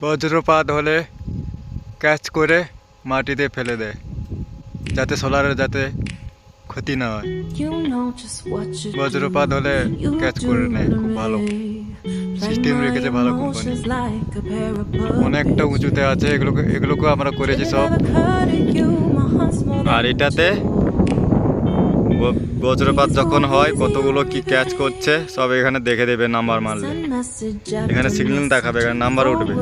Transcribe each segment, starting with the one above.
বজ্রপাত হলে ক্যাচ করে মাটিতে ফেলে দেয়, যাতে সোলারের যাতে ক্ষতি না হয়। বজ্রপাত হলে ক্যাচ করে নেয়, খুব ভালো সিস্টেম রেখেছে ভালো কোম্পানি। অনেকটা উঁচুতে আছে, এগুলোকে আমরা করেছি সব। আর এটাতে বজ্রপাত যখন হয় কতগুলো কি ক্যাচ করছে সব এখানে দেখে দেবে, নাম্বার মারলে এখানে সিগন্যাল দেখাবে, এখানে নাম্বার উঠবে,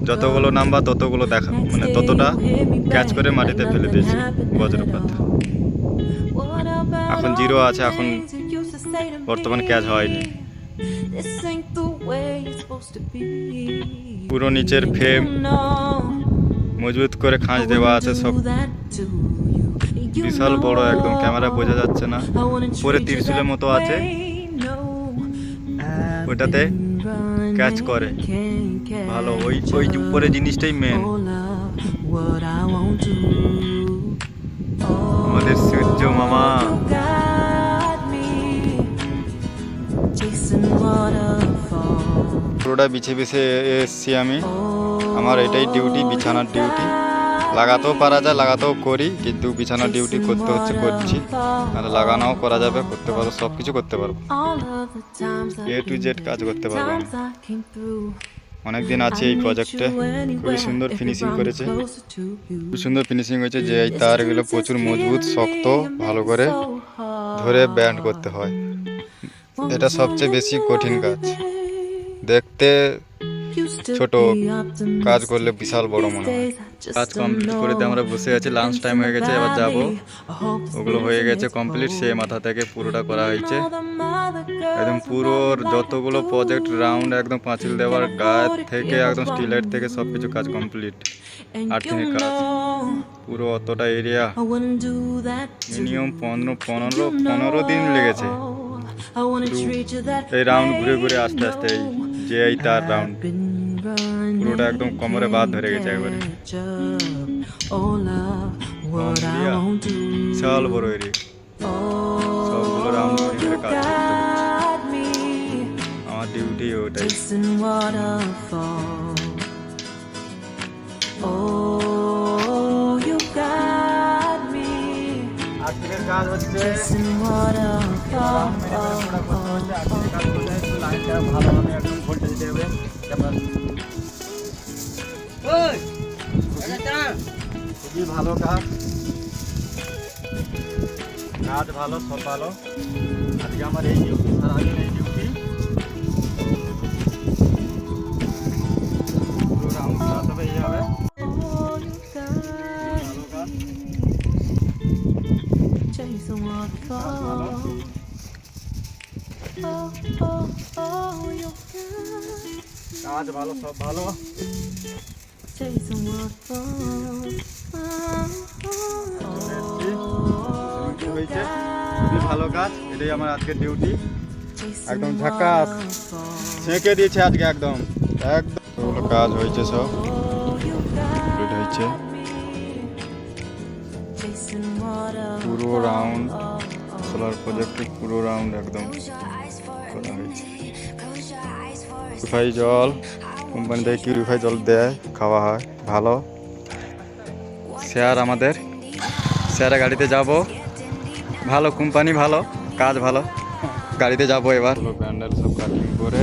যতগুলো নাম্বার ততগুলো দেখা, মানে ততটা ক্যাচ করে মাটিতে ফেলে দিয়েছে বজ্রপাত। এখন 0 আছে, এখন বর্তমান ক্যাচ হয়নি। পুরো নিচের ফ্রেম মজবুত করে খাঁজ দেওয়া আছে সব, বিশাল বড়, একদম ক্যামেরা বোঝা যাচ্ছে না। উপরে ত্রিশূলের মতো আছে, ওটাতে ক্যাচ করে ভালো। ওই উপরে জিনিসটাই মেন। আমাদের সূর্য মামা পুরোটা বিছে এসছি আমি। আমার এটাই ডিউটি, বিছানার ডিউটি। লাগাতেও পারা যায়, লাগাতেও করি, কিন্তু বিছানার ডিউটি করতে হচ্ছে, করছি। আর লাগানোও করা যাবে, করতে পারবো, সব কিছু করতে পারবো, A to Z কাজ করতে পারবো আমি। অনেকদিন আছে এই প্রজেক্টে, খুবই সুন্দর ফিনিশিং করেছে, খুব সুন্দর ফিনিশিং হয়েছে। যে এই তারগুলো প্রচুর মজবুত, শক্ত, ভালো করে ধরে ব্যান্ড করতে হয়। এটা সবচেয়ে বেশি কঠিন কাজ। দেখতে ছোট, কাজ করলে বিশাল বড় মনে হয়। কাজ কমপ্লিট করে আমরা বসে আছি, লাঞ্চ টাইম হয়ে গেছে, এবার যাব। ওগুলো হয়ে গেছে কমপ্লিট, সে মাথা থেকে পুরোটা করা হয়েছে একদম। পুরো যতগুলো প্রজেক্ট রাউন্ড একদম পাঁচিল দেওয়ার গায়ে থেকে একদম স্টিলের থেকে সব কিছু কাজ কমপ্লিট। আর্থিংয়ের কাজ পুরো অতটা এরিয়া মিনিমাম 15 দিন লেগেছে। এই রাউন্ড ঘুরে ঘুরে আস্তে আস্তে এই তার রাউন্ড পুরোটা একদম কোমরে বাদ ধরে গেছে একবারে। বিশাল বড় এরিয়া, সবগুলো রাউন্ড ঘুরে ঘুরে কাজ করতে হচ্ছে। আমার ডিউটি ওটাই। আজকের কাজ হচ্ছে লাইনটা ভালোভাবে একদম ভোল্টেজ দেবে। খুবই ভালো কাজ, কাজ ভালো, সব ভালো। আজকে আমার এই ডিউটি, সারাদিন এই ডিউটি। পুরো রাউন্ড কাজ হবে এইভাবে, ভালো কাজ। কাজ ভালো, সব ভালো। খুবই ভালো কাজ, এটাই আমার আজকের ডিউটি। একদম ঝাকাস ছেঁকে দিয়েছে আজকে, একদম একদম কাজ হয়েছে, সব কমপ্লিট হয়েছে। পুরো রাউন্ড সোলার প্রজেক্টে পুরো রাউন্ড একদম করা হয়েছে। পিউরিফাই জল কোম্পানি থেকে পিউরিফাই জল দেয়, খাওয়া হয় ভালো। শেয়ার আমাদের, শেয়ারে গাড়িতে যাব, ভালো কোম্পানি, ভালো কাজ, ভালো গাড়িতে যাব। এবার ব্যান্ডেল সব কাটিং করে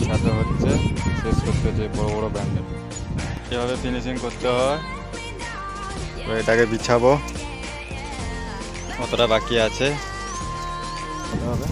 সাথে হচ্ছে, শেষ করতে হচ্ছে বড় বড় ব্যান্ডেল। কীভাবে ফিনিশিং করতে হয়, তো এটাকে বিছাবো, কতটা বাকি আছে হবে।